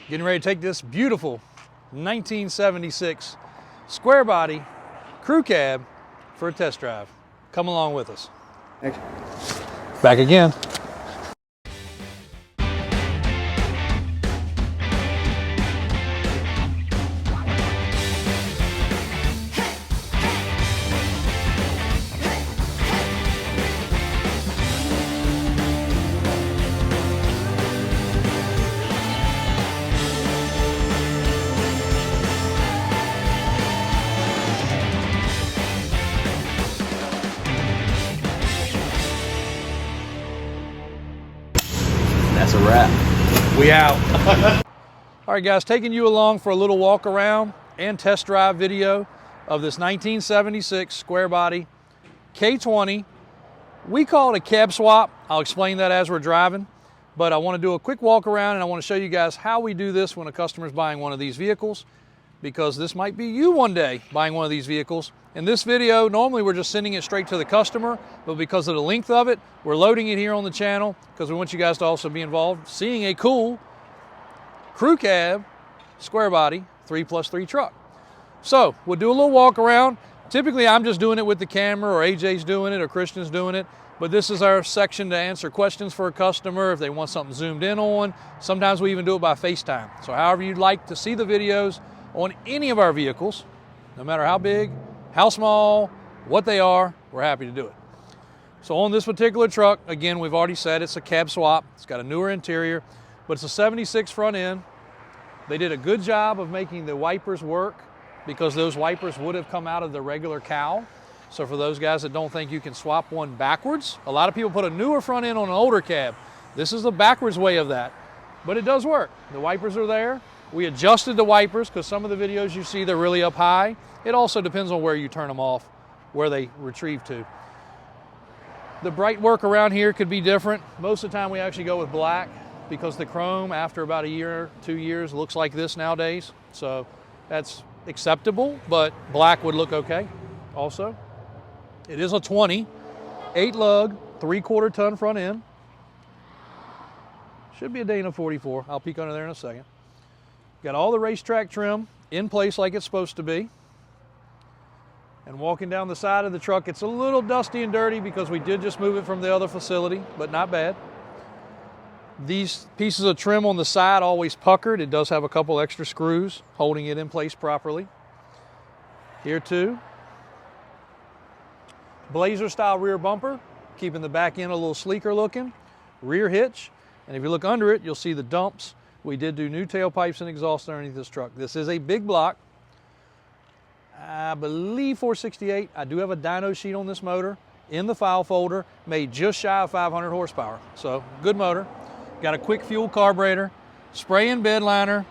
Getting ready to take this beautiful 1976 square body crew cab for a test drive. Come along with us. Thanks. Back again. That's a wrap. We out. All right, guys, taking you along for a little walk around and test drive video of this 1976 square body K20. We call it a cab swap. I'll explain that as we're driving, but I want to do a quick walk around and I want to show you guys how we do this when a customer's buying one of these vehicles, because this might be you one day buying one of these vehicles. In this video, normally we're just sending it straight to the customer, but because of the length of it, we're loading it here on the channel because we want you guys to also be involved seeing a cool crew cab square body 3+3 truck. So we'll do a little walk around. Typically I'm just doing it with the camera, or AJ's doing it, or Christian's doing it, but this is our section to answer questions for a customer if they want something zoomed in on. Sometimes we even do it by FaceTime. So however you'd like to see the videos on any of our vehicles, no matter how big, how small, what they are, we're happy to do it. So on this particular truck, again, we've already said it's a cab swap. It's got a newer interior, but it's a 76 front end. They did a good job of making the wipers work because those wipers would have come out of the regular cowl. So for those guys that don't think you can swap one backwards, a lot of people put a newer front end on an older cab. This is the backwards way of that, but it does work. The wipers are there. We adjusted the wipers because some of the videos you see, they're really up high. It also depends on where you turn them off, where they retrieve to. The bright work around here could be different. Most of the time we actually go with black because the chrome after about a year, 2 years looks like this nowadays. So that's acceptable, but black would look okay also. It is a 20, 8 lug, 3/4 ton front end. Should be a Dana 44. I'll peek under there in a second. Got all the racetrack trim in place like it's supposed to be. And walking down the side of the truck, it's a little dusty and dirty because we did just move it from the other facility, but not bad. These pieces of trim on the side always puckered. It does have a couple extra screws holding it in place properly. Here too. Blazer style rear bumper, keeping the back end a little sleeker looking. Rear hitch, and if you look under it, you'll see the dumps. We did do new tailpipes and exhaust underneath this truck. This is a big block. I believe 468. I do have a dyno sheet on this motor in the file folder, made just shy of 500 horsepower. So good motor. Got a quick fuel carburetor, spray-in bed liner,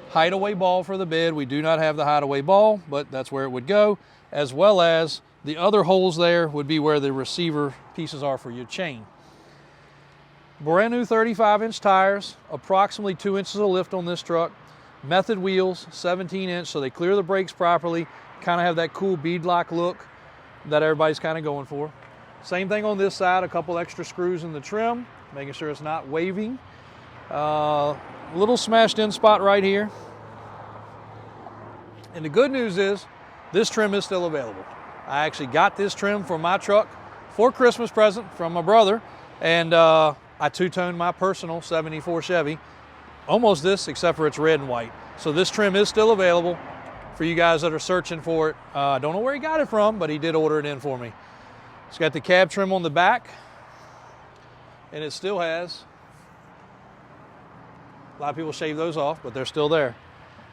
hideaway ball for the bed. We do not have the hideaway ball, but that's where it would go, as well as the other holes there would be where the receiver pieces are for your chain. Brand new 35-inch tires, approximately 2 inches of lift on this truck. Method wheels, 17-inch, so they clear the brakes properly, kind of have that cool beadlock look that everybody's kind of going for. Same thing on this side, a couple extra screws in the trim, making sure it's not waving. Little smashed in spot right here. And the good news is, this trim is still available. I actually got this trim for my truck for Christmas present from my brother, and I two-toned my personal 74 Chevy, almost this, except for it's red and white. So this trim is still available for you guys that are searching for it. I don't know where he got it from, but he did order it in for me. It's got the cab trim on the back, and it still has, a lot of people shave those off, but they're still there.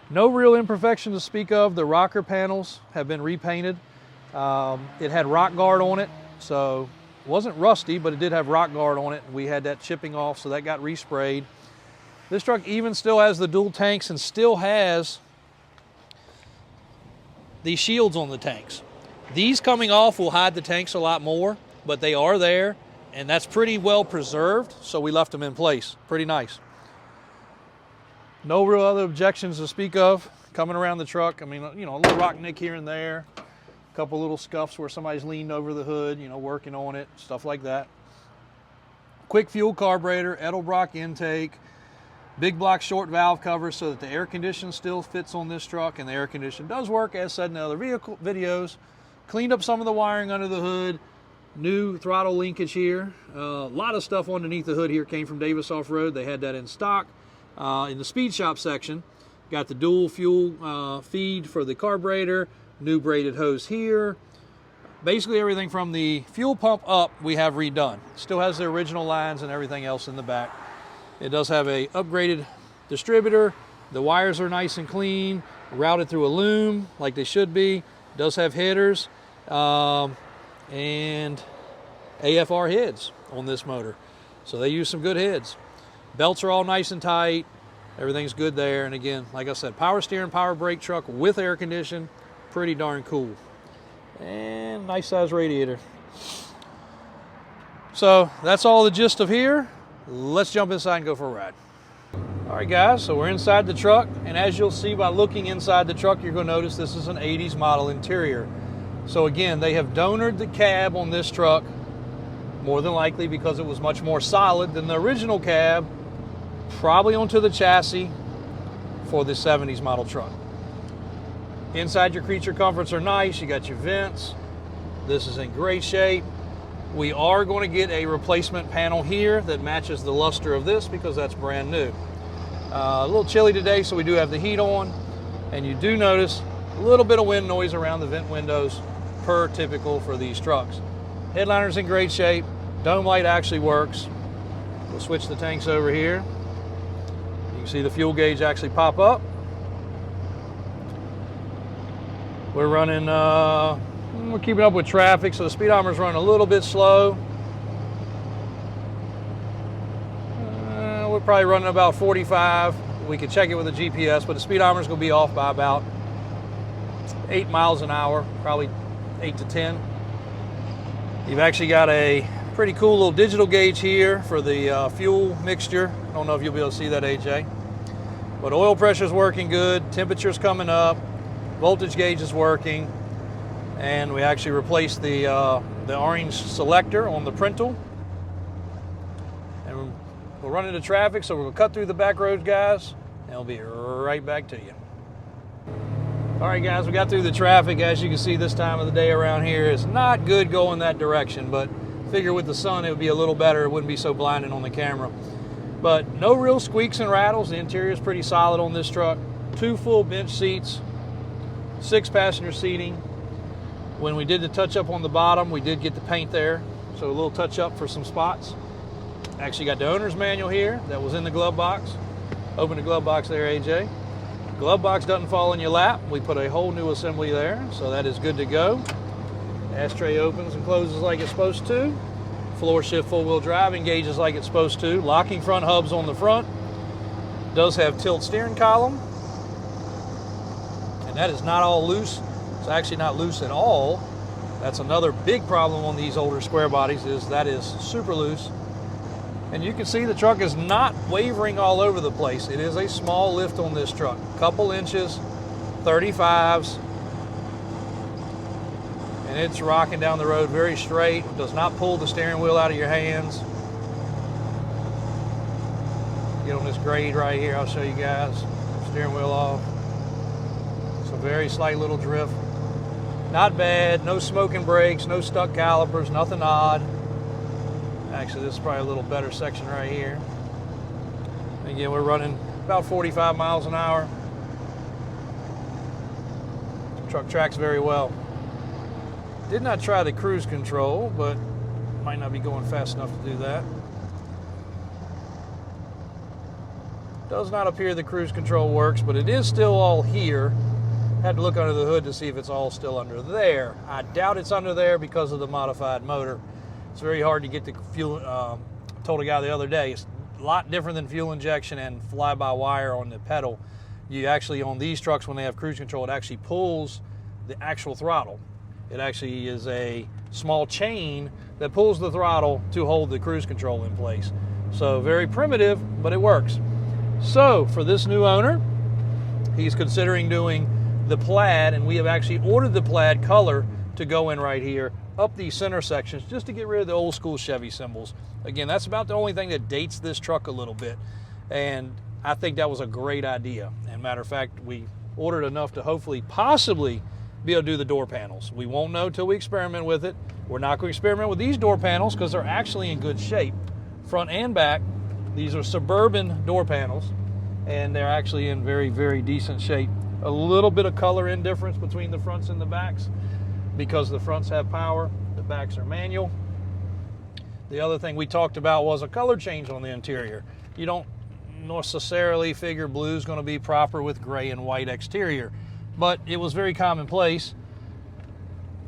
No real imperfections to speak of. The rocker panels have been repainted. It had rock guard on it, so it wasn't rusty, but it did have rock guard on it. We had that chipping off, so that got resprayed. This truck even still has the dual tanks and still has these shields on the tanks. These coming off will hide the tanks a lot more, but they are there, and that's pretty well preserved, so we left them in place. Pretty nice. No real other objections to speak of coming around the truck. I mean, you know, a little rock nick here and there, a couple little scuffs where somebody's leaned over the hood, you know, working on it, stuff like that. Quick fuel carburetor, Edelbrock intake. Big block short valve covers so that the air condition still fits on this truck, and the air condition does work as said in the other vehicle videos. Cleaned up some of the wiring under the hood. New throttle linkage here. A lot of stuff underneath the hood here came from Davis Off-Road. They had that in stock. In the speed shop section, got the dual fuel feed for the carburetor, new braided hose here. Basically everything from the fuel pump up we have redone. Still has the original lines and everything else in the back. It does have a upgraded distributor. The wires are nice and clean, routed through a loom like they should be. It does have headers and AFR heads on this motor. So they use some good heads. Belts are all nice and tight. Everything's good there. And again, like I said, power steering, power brake truck with air condition. Pretty darn cool. And nice size radiator. So that's all the gist of here. Let's jump inside and go for a ride. All right guys, so we're inside the truck, and as you'll see by looking inside the truck, you're going to notice this is an 80s model interior. So again, they have donored the cab on this truck, more than likely because it was much more solid than the original cab, probably onto the chassis for the 70s model truck. Inside, your creature comforts are nice. You got your vents. This is in great shape. We are going to get a replacement panel here that matches the luster of this because that's brand new. A little chilly today, so we do have the heat on, and you do notice a little bit of wind noise around the vent windows, per typical for these trucks. Headliner's in great shape. Dome light actually works. We'll switch the tanks over here. You can see the fuel gauge actually pop up. We're running, we're keeping up with traffic, so the speedometer's running a little bit slow. We're probably running about 45. We could check it with the GPS, but the speedometer's gonna be off by about 8 miles an hour, probably 8 to 10. You've actually got a pretty cool little digital gauge here for the fuel mixture. I don't know if you'll be able to see that, AJ. But oil pressure's working good, temperature's coming up, voltage gauge is working, and we actually replaced the orange selector on the printle. And we'll run into traffic, so we'll cut through the back roads, guys, and we'll be right back to you. All right, guys, we got through the traffic. As you can see, this time of the day around here is not good going that direction, but figure with the sun it would be a little better. It wouldn't be so blinding on the camera. But no real squeaks and rattles. The interior is pretty solid on this truck. 2 full bench seats, 6 passenger seating. When we did the touch up on the bottom, we did get the paint there, so a little touch up for some spots. Actually got the owner's manual here that was in the glove box. Open the glove box there, AJ. Glove box doesn't fall in your lap. We put a whole new assembly there, so that is good to go. Ashtray opens and closes like it's supposed to. Floor shift full-wheel drive engages like it's supposed to. Locking front hubs on the front. Does have tilt steering column. And that is not all loose. It's actually not loose at all. That's another big problem on these older square bodies, is that is super loose. And you can see the truck is not wavering all over the place. It is a small lift on this truck. Couple inches, 35s. And it's rocking down the road very straight. It does not pull the steering wheel out of your hands. Get on this grade right here, I'll show you guys. Steering wheel off. It's a very slight little drift. Not bad, no smoking brakes, no stuck calipers, nothing odd. Actually, this is probably a little better section right here. Again, we're running about 45 miles an hour. The truck tracks very well. Did not try the cruise control, but might not be going fast enough to do that. Does not appear the cruise control works, but it is still all here. Had to look under the hood to see if it's all still under there. I doubt it's under there because of the modified motor. It's very hard to get the fuel, told a guy the other day, it's a lot different than fuel injection and fly-by-wire on the pedal. You actually, on these trucks, when they have cruise control, it actually pulls the actual throttle. It actually is a small chain that pulls the throttle to hold the cruise control in place. So very primitive, but it works. So for this new owner, he's considering doing the plaid, and we have actually ordered the plaid color to go in right here up these center sections just to get rid of the old school Chevy symbols. Again, that's about the only thing that dates this truck a little bit. And I think that was a great idea. And matter of fact, we ordered enough to hopefully, possibly be able to do the door panels. We won't know till we experiment with it. We're not going to experiment with these door panels because they're actually in good shape, front and back. These are Suburban door panels, and they're actually in very, very decent shape. A little bit of color indifference between the fronts and the backs because the fronts have power, the backs are manual. The other thing we talked about was a color change on the interior. You don't necessarily figure blue is going to be proper with gray and white exterior, but it was very commonplace.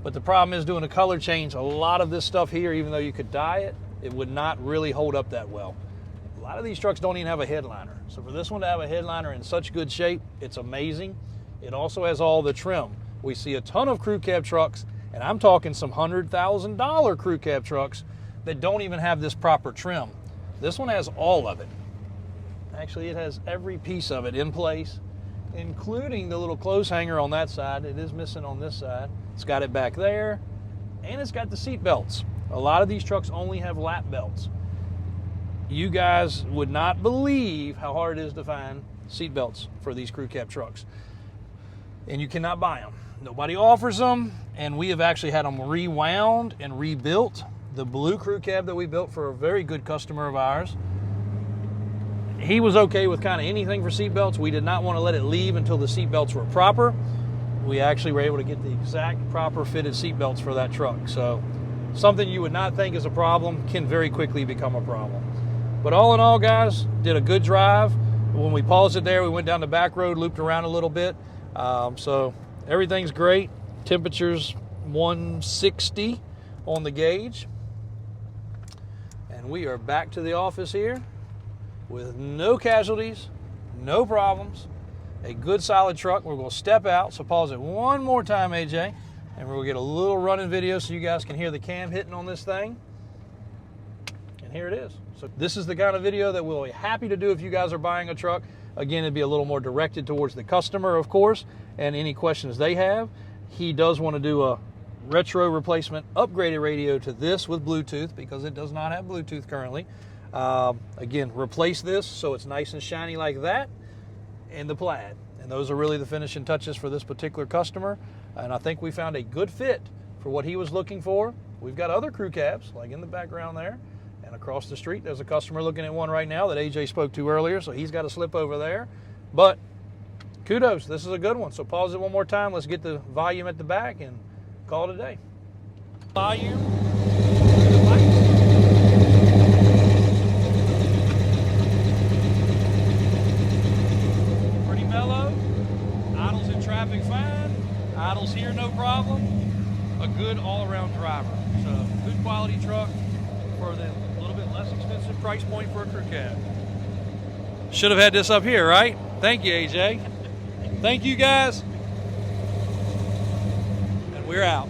But the problem is doing a color change. A lot of this stuff here, even though you could dye it, it would not really hold up that well. A lot of these trucks don't even have a headliner. So for this one to have a headliner in such good shape, it's amazing. It also has all the trim. We see a ton of crew cab trucks, and I'm talking some $100,000 crew cab trucks that don't even have this proper trim. This one has all of it. Actually, it has every piece of it in place, including the little clothes hanger on that side. It is missing on this side. It's got it back there, and it's got the seat belts. A lot of these trucks only have lap belts. You guys would not believe how hard it is to find seat belts for these crew cab trucks. And you cannot buy them. Nobody offers them, and we have actually had them rewound and rebuilt. The blue crew cab that we built for a very good customer of ours, he was okay with kind of anything for seat belts. We did not want to let it leave until the seat belts were proper. We actually were able to get the exact proper fitted seat belts for that truck. So something you would not think is a problem can very quickly become a problem. But all in all, guys, did a good drive. When we paused it there, we went down the back road, looped around a little bit. So everything's great. Temperature's 160 on the gauge. And we are back to the office here with no casualties, no problems, a good solid truck. We're going to step out, so pause it one more time, AJ, and we're going to get a little running video so you guys can hear the cam hitting on this thing. And here it is. So this is the kind of video that we'll be happy to do if you guys are buying a truck. Again, it'd be a little more directed towards the customer, of course, and any questions they have. He does want to do a retro replacement upgraded radio to this with Bluetooth because it does not have Bluetooth currently. Again, replace this so it's nice and shiny like that, and the plaid. And those are really the finishing touches for this particular customer. And I think we found a good fit for what he was looking for. We've got other crew cabs, like in the background there. And across the street, there's a customer looking at one right now that AJ spoke to earlier, so he's got to slip over there. But kudos, this is a good one. So pause it one more time. Let's get the volume at the back and call it a day. Volume. Pretty mellow. Idles in traffic fine. Idles here, no problem. A good all-around driver. So good quality truck for the little bit less expensive price point for a crew cab. Should have had this up here, right? Thank you, AJ. Thank you, guys. And we're out.